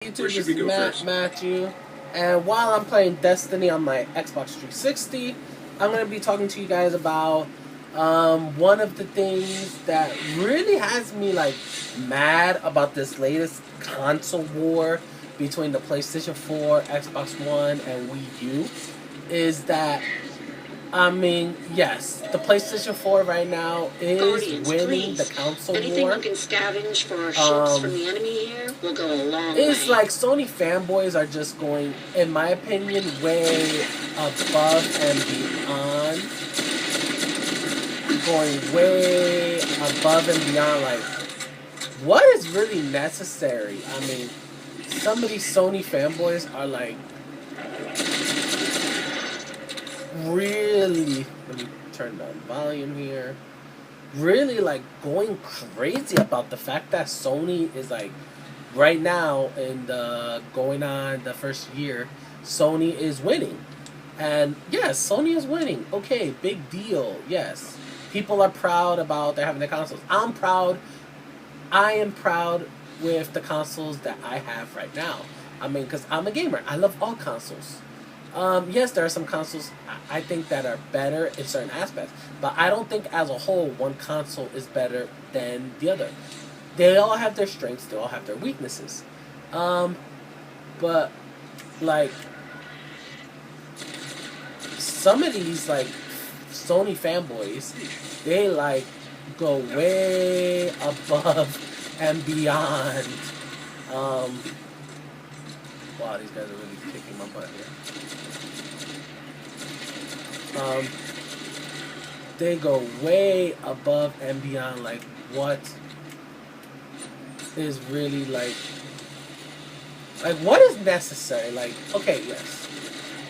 YouTube, this is Matthew, and while I'm playing Destiny on my Xbox 360, I'm going to be talking to you guys about one of the things that really has me like mad about this latest console war between the PlayStation 4, Xbox One, and Wii U is that yes, the PlayStation 4 right now is Guardians, winning please. The console Anything war. Anything you can scavenge for our ships from the enemy here will go a long way. It's like Sony fanboys are just going, in my opinion, way above and beyond. Going way above and beyond, like, what is really necessary? I mean, some of these Sony fanboys are like, really, let me turn down volume here, really like going crazy about the fact that Sony is like, right now in the going on the first year, Sony is winning. And yes, Sony is winning. Okay, big deal. Yes. People are proud about they're having the consoles. I'm proud. I am proud with the consoles that I have right now. I mean, because I'm a gamer. I love all consoles. Yes, there are some consoles I think that are better in certain aspects, but I don't think as a whole one console is better than the other. They all have their strengths, they all have their weaknesses. But like some of these like Sony fanboys, they like go way above and beyond. Wow, these guys are really kicking my butt here. They go way above and beyond, like, what is really, like, what is necessary? Like, okay,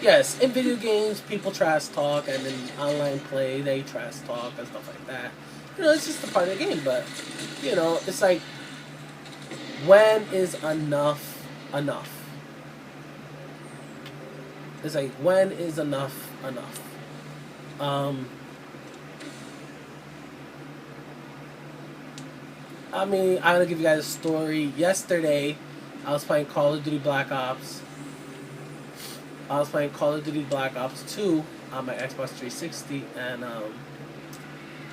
yes, in video games, people trash talk, and in online play, they trash talk and stuff like that. You know, it's just a part of the game, but, you know, it's like, when is enough enough? It's like, when is enough enough? I mean, I'm gonna give you guys a story. Yesterday, I was playing Call of Duty Black Ops. I was playing Call of Duty Black Ops 2 on my Xbox 360, and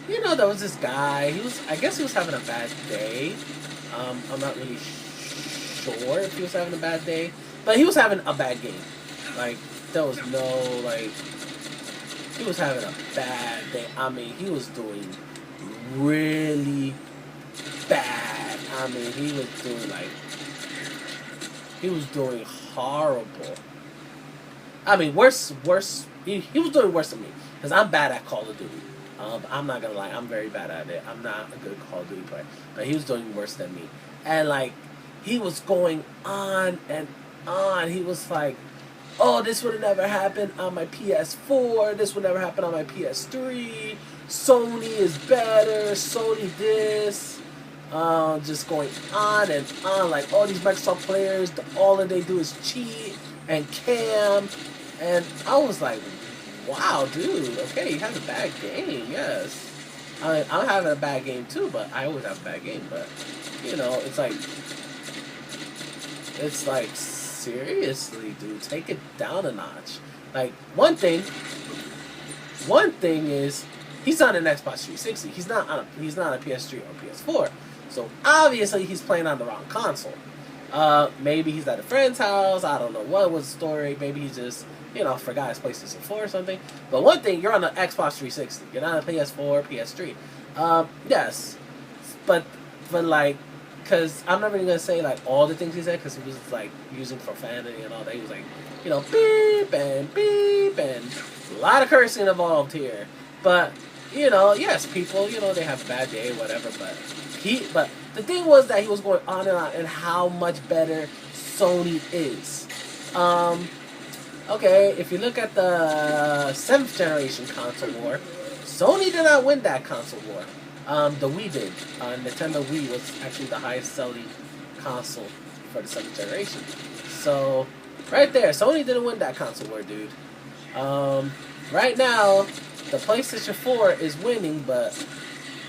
you know, there was this guy. I guess he was having a bad day. I'm not really sure if he was having a bad day, but he was having a bad game. Like, there was no, like, he was having a bad day. I mean, he was doing really bad. I mean, he was doing horrible. I mean, worse. He was doing worse than me, because I'm bad at Call of Duty. I'm not gonna lie, I'm very bad at it. I'm not a good Call of Duty player, but he was doing worse than me. And like, he was going on and on. He was like, oh, this would have never happened on my PS4. This would never happen on my PS3. Sony is better. Sony this. Just going on and on. Like, all these Microsoft players, all that they do is cheat and cam. And I was like, wow, dude. Okay, you have a bad game. Yes. I mean, I'm having a bad game too, but I always have a bad game. But, you know, it's like, seriously, dude, take it down a notch. Like, one thing is, he's on an Xbox 360. He's not on a PS3 or PS4. So obviously he's playing on the wrong console. Maybe he's at a friend's house. I don't know what was the story. Maybe he just, you know, forgot his PlayStation 4 or something. But one thing, you're on the Xbox 360. You're not on a PS4, PS3. Yes, but like, because I'm not really going to say, like, all the things he said, because he was, like, using profanity and all that. He was, like, you know, beep, and a lot of cursing involved here. But, you know, yes, people, you know, they have a bad day, whatever, but the thing was that he was going on and on and how much better Sony is. Okay, if you look at the 7th generation console war, Sony did not win that console war. The Wii did. Nintendo Wii was actually the highest selling console for the 7th generation. So, right there, Sony didn't win that console war, dude. Right now, the PlayStation 4 is winning, but,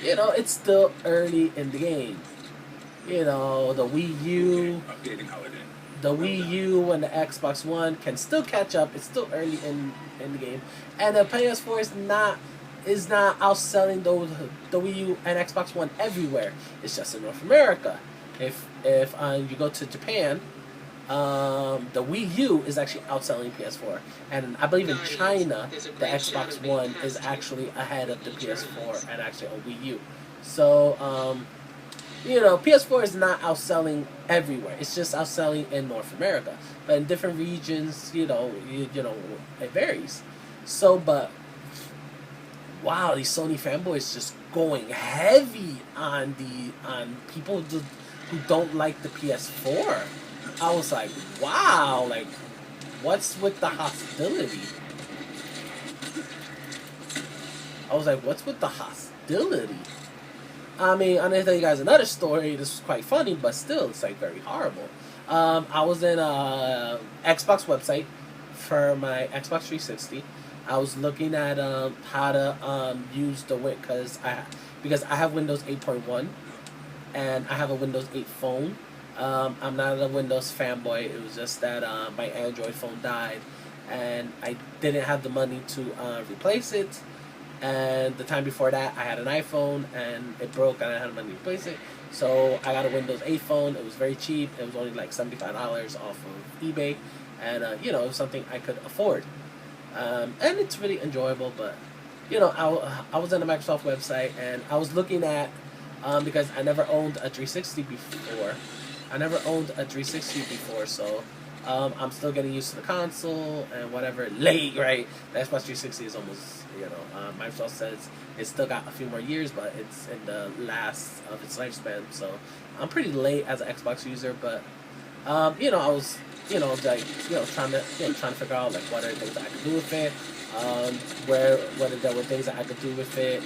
you know, it's still early in the game. You know, the Wii U, the Wii U and the Xbox One can still catch up. It's still early in the game, and the PS4 is not outselling the Wii U and Xbox One everywhere. It's just in North America. If you go to Japan, the Wii U is actually outselling PS4, and I believe in China the Xbox One is actually ahead of the PS4 and actually a Wii U. So PS4 is not outselling everywhere. It's just outselling in North America, but in different regions, it varies. So, but wow, these Sony fanboys just going heavy on people who don't like the PS4. I was like, wow, like, what's with the hostility? I was like, what's with the hostility? I mean, I'm gonna tell you guys another story. This was quite funny, but still, it's like very horrible. I was in a Xbox website for my Xbox 360. I was looking at how to use the because I have Windows 8.1 and I have a Windows 8 phone. I'm not a Windows fanboy. It was just that my Android phone died, and I didn't have the money to replace it. And the time before that, I had an iPhone, and it broke, and I had money to replace it. So I got a Windows 8 phone. It was very cheap. It was only like $75 off of eBay, and it was something I could afford. And it's really enjoyable. But I was on the Microsoft website, and I was looking at because I never owned a 360 before. So I'm still getting used to the console and whatever. Late, right? The Xbox 360 is almost, Microsoft says it's still got a few more years, but it's in the last of its lifespan. So I'm pretty late as an Xbox user, but I was, trying to figure out like what are the things that I could do with it, whether there were things that I could do with it,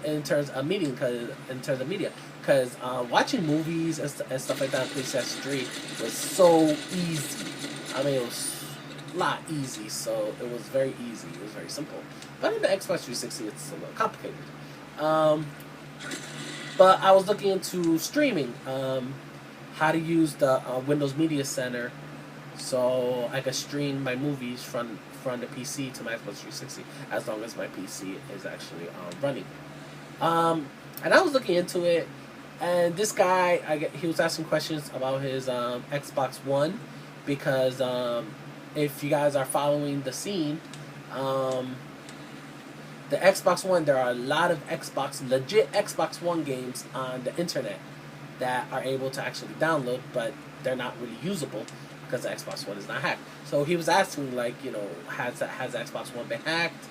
in terms of media. Because watching movies and stuff like that on PlayStation 3 was so easy. I mean, it was a lot easy, so it was very easy. It was very simple. But in the Xbox 360, it's a little complicated. But I was looking into streaming, how to use the Windows Media Center so I could stream my movies from the PC to my Xbox 360 as long as my PC is actually running. And I was looking into it. And this guy, he was asking questions about his Xbox One, because if you guys are following the scene, the Xbox One, there are a lot of legit Xbox One games on the internet that are able to actually download, but they're not really usable because the Xbox One is not hacked. So he was asking, like, has the Xbox One been hacked?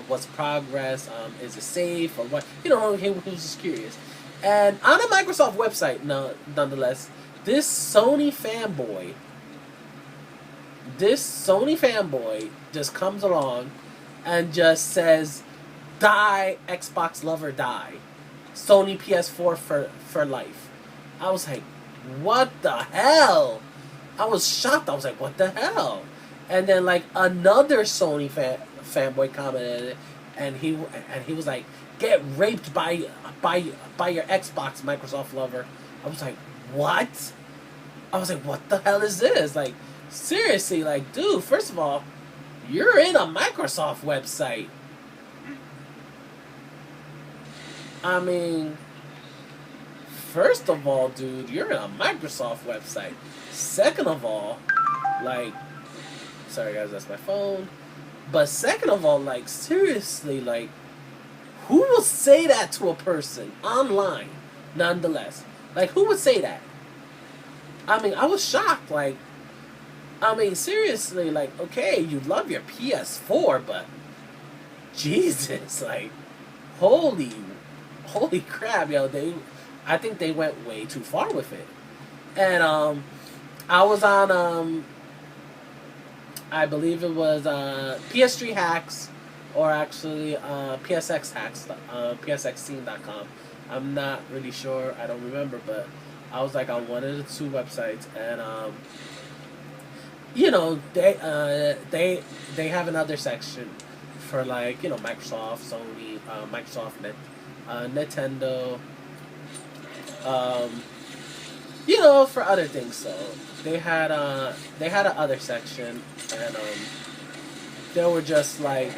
What's the progress? Is it safe or what? He was just curious. And on a Microsoft website, nonetheless, this Sony fanboy just comes along and just says, "Die, Xbox lover, die. Sony PS4 for life." I was like, what the hell? I was shocked. I was like, what the hell? And then like another Sony fanboy commented, and he was like, "Get raped by your Xbox, Microsoft lover." I was like, what? I was like, what the hell is this? Like, seriously, like, dude, first of all, you're in a Microsoft website. I mean, first of all, dude, you're in a Microsoft website. Second of all, like, sorry guys, that's my phone. But second of all, like, seriously, like, who will say that to a person online, nonetheless? Like, who would say that? I mean, I was shocked. Like, I mean, seriously, like, okay, you love your PS4, but Jesus, like, holy crap, yo, I think they went way too far with it. And, I was on, I believe it was, PS3 Hacks, or actually PSX Hacks, PSXscene.com. I'm not really sure. I don't remember, but I was like on one of the two websites, and they have another section for like Microsoft, Sony, Nintendo, you know, for other things. So they had an other section, and they were just like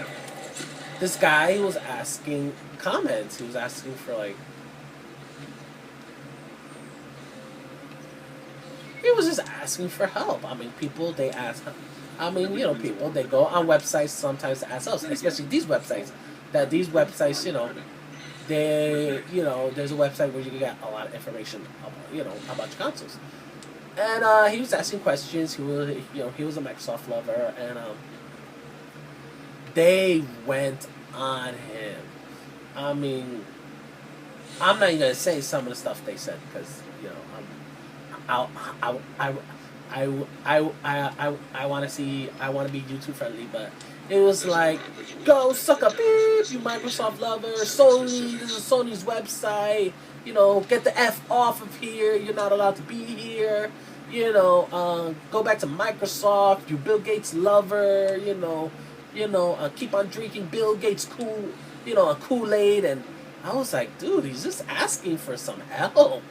this guy who was asking comments. He was asking for like. He was just asking for help. I mean, people, they ask. I mean, you know, people, they go on websites sometimes to ask us, especially these websites. That these websites, you know, they, you know, there's a website where you can get a lot of information, about, you know, about your consoles. And he was asking questions. He was, you know, he was a Microsoft lover, and they went on him. I mean, I'm not even gonna say some of the stuff they said because, you know, I want to see, I want to be YouTube friendly, but it was like, go suck a beep, you Microsoft lover, Sony, this is Sony's website, you know, get the F off of here, you're not allowed to be here, you know, go back to Microsoft, you Bill Gates lover, you know, keep on drinking Bill Gates Kool-Aid, and I was like, dude, he's just asking for some help.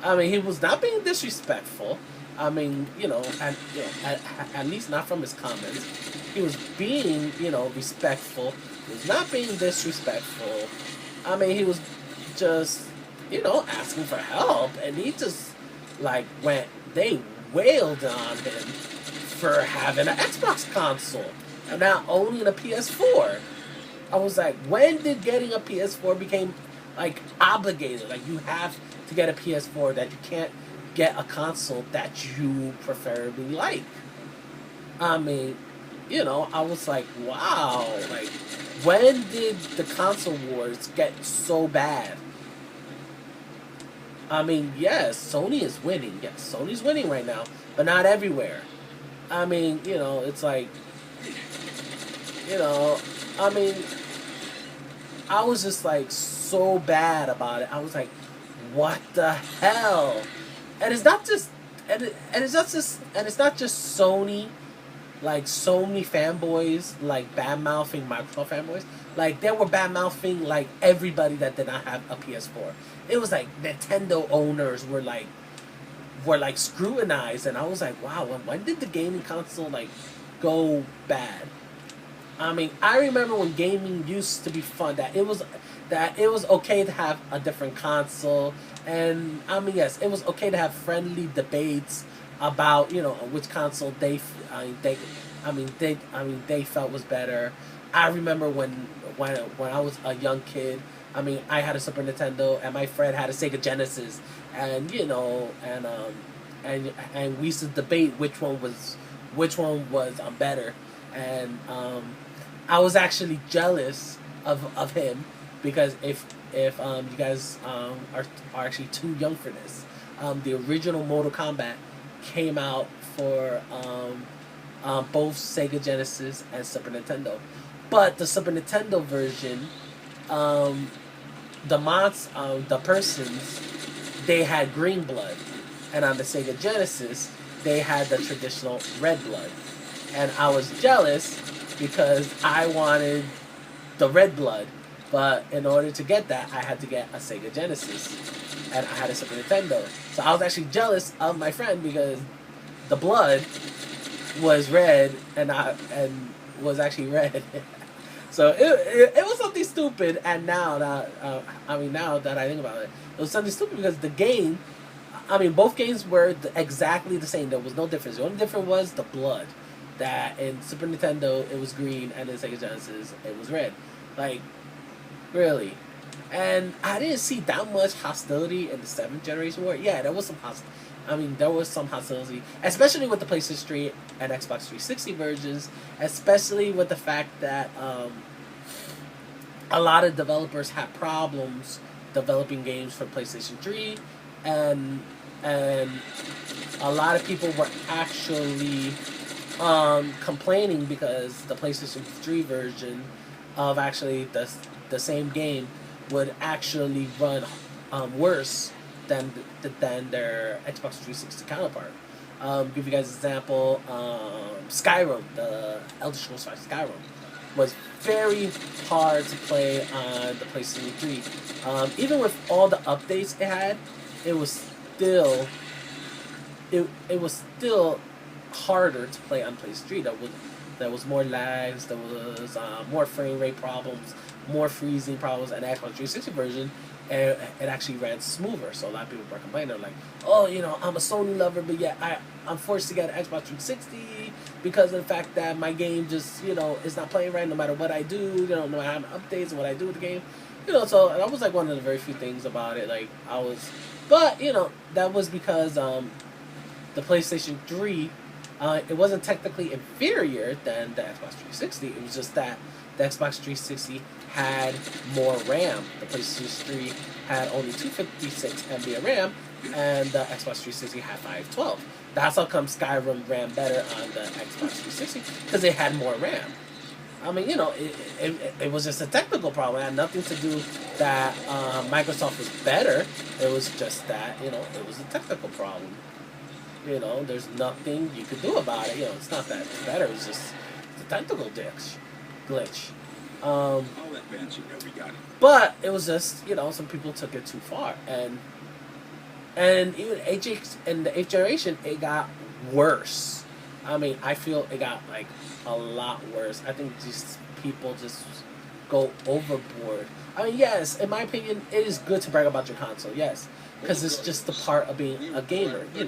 I mean, he was not being disrespectful. I mean, you know, at least not from his comments. He was being, you know, respectful. He was not being disrespectful. I mean, he was just, you know, asking for help. And he just, like, they wailed on him for having an Xbox console and not owning a PS4. I was like, when did getting a PS4 became, like, obligated? Like, you have to get a PS4, that you can't get a console that you preferably like. I mean, you know, I was like, wow, like, when did the console wars get so bad? I mean, yes, Sony is winning. Yes, Sony's winning right now, but not everywhere. I mean, you know, it's like, you know, I mean, I was just like so bad about it. I was like, what the hell? And it's not just, and it's not just Sony, like Sony fanboys, like bad mouthing Microsoft fanboys. Like they were bad mouthing like everybody that did not have a PS4. It was like Nintendo owners were like scrutinized, and I was like, wow, when did the gaming console like go bad? I mean, I remember when gaming used to be fun, that it was okay to have a different console, and I mean, yes, it was okay to have friendly debates about, you know, which console they felt was better. I remember when I was a young kid. I mean, I had a Super Nintendo, and my friend had a Sega Genesis, and you know, and we used to debate which one was better, and I was actually jealous of him, because if you guys are actually too young for this, the original Mortal Kombat came out for both Sega Genesis and Super Nintendo, but the Super Nintendo version, the persons, they had green blood, and on the Sega Genesis they had the traditional red blood, and I was jealous because I wanted the red blood, but in order to get that, I had to get a Sega Genesis, and I had a Super Nintendo. So I was actually jealous of my friend because the blood was red, and was actually red. So it was something stupid, and now that I think about it, it was something stupid because the game, I mean, both games were exactly the same. There was no difference. The only difference was the blood. That in Super Nintendo it was green, and in Sega Genesis it was red. Like, really. And I didn't see that much hostility in the 7th generation war. Yeah, there was some hostility, especially with the PlayStation 3 and Xbox 360 versions, especially with the fact that a lot of developers had problems developing games for PlayStation 3, and a lot of people were actually complaining because the PlayStation 3 version of actually the same game would actually run worse than their Xbox 360 counterpart. Give you guys an example. Skyrim, the Elder Scrolls V Skyrim, was very hard to play on the PlayStation 3. Even with all the updates it had, it was still it was still harder to play on PS3. There was more lags, there was more frame rate problems, more freezing problems, and the Xbox 360 version, it actually ran smoother. So a lot of people were complaining. They're like, oh, I'm a Sony lover, but yet I'm forced to get an Xbox 360 because of the fact that my game just, is not playing right no matter what I do, no matter how many updates and what I do with the game. So that was like one of the very few things about it. Like, but, that was because the PlayStation 3, it wasn't technically inferior than the Xbox 360. It was just that the Xbox 360 had more RAM. The PlayStation 3 had only 256 MB of RAM, and the Xbox 360 had 512. That's how come Skyrim ran better on the Xbox 360, because it had more RAM. I mean, it was just a technical problem. It had nothing to do that Microsoft was better. It was just that, it was a technical problem. There's nothing you could do about it. It's not that it's better. It's just a technical glitch. But it was just, some people took it too far. And even in the 8th generation, it got worse. I mean, I feel it got, like, a lot worse. I think these people just go overboard. I mean, yes, in my opinion, it is good to brag about your console, yes. Because it's just the part of being a gamer. You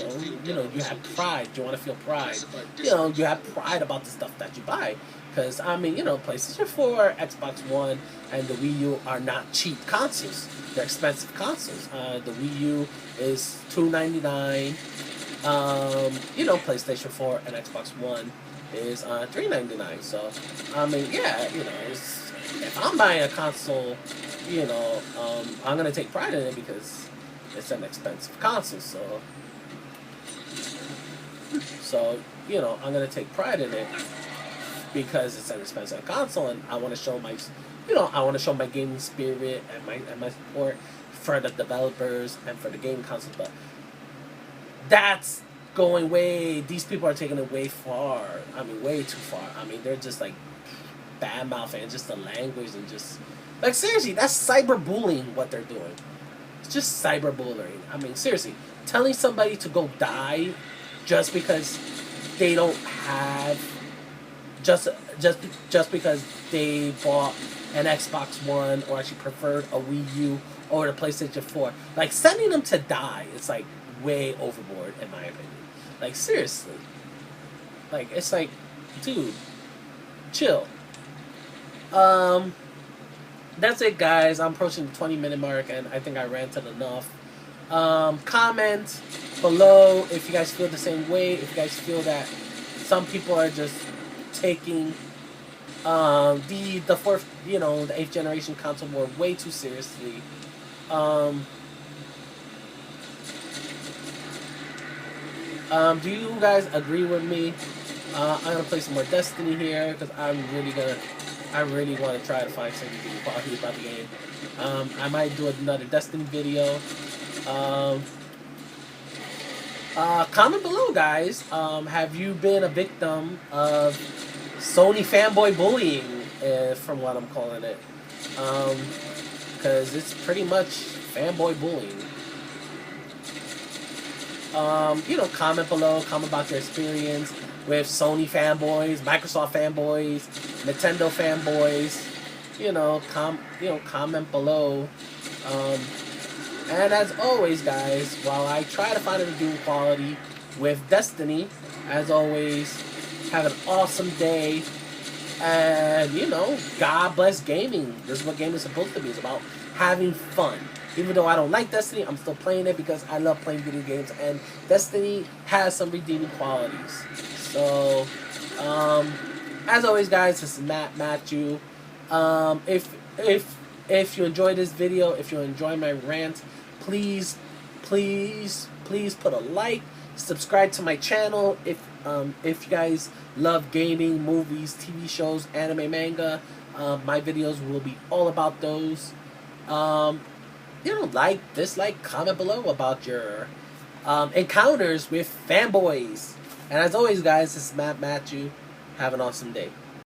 have pride. You want to feel pride. You have pride about the stuff that you buy. Because, I mean, PlayStation 4, Xbox One, and the Wii U are not cheap consoles. They're expensive consoles. The Wii U is $299. PlayStation 4 and Xbox One is $399. So, I mean, yeah, if I'm buying a console, I'm going to take pride in it because it's an expensive console, so I'm gonna take pride in it because it's an expensive console, and I want to show my gaming spirit and my support for the developers and for the gaming console. But that's going these people are taking it way far. I mean, way too far. I mean, they're just like bad mouthing, just the language, and just like, seriously, that's cyberbullying what they're doing. It's just cyberbullying. I mean, seriously, telling somebody to go die just because they don't have, just because they bought an Xbox One or actually preferred a Wii U over the PlayStation 4. Like, sending them to die is, like, way overboard, in my opinion. Like, seriously. Like, it's like, dude, chill. That's it, guys. I'm approaching the 20-minute mark, and I think I ranted enough. Comment below if you guys feel the same way. If you guys feel that some people are just taking the fourth, the 8th generation console war way too seriously. Do you guys agree with me? I'm gonna play some more Destiny here because I really want to try to find something quality about the game. I might do another Destiny video. Comment below, guys. Have you been a victim of Sony fanboy bullying, from what I'm calling it? Because it's pretty much fanboy bullying. Comment below. Comment about your experience with Sony fanboys, Microsoft fanboys, Nintendo fanboys. Comment below. And as always, guys, while I try to find a redeeming quality with Destiny, as always, have an awesome day. And, God bless gaming. This is what gaming is supposed to be. It's about having fun. Even though I don't like Destiny, I'm still playing it because I love playing video games. And Destiny has some redeeming qualities. So, as always, guys, this is Matthew. If you enjoyed this video, if you enjoy my rant, please put a like, subscribe to my channel. If you guys love gaming, movies, TV shows, anime, manga, my videos will be all about those. Like, dislike, comment below about your encounters with fanboys. And as always, guys, this is Matthew. Have an awesome day.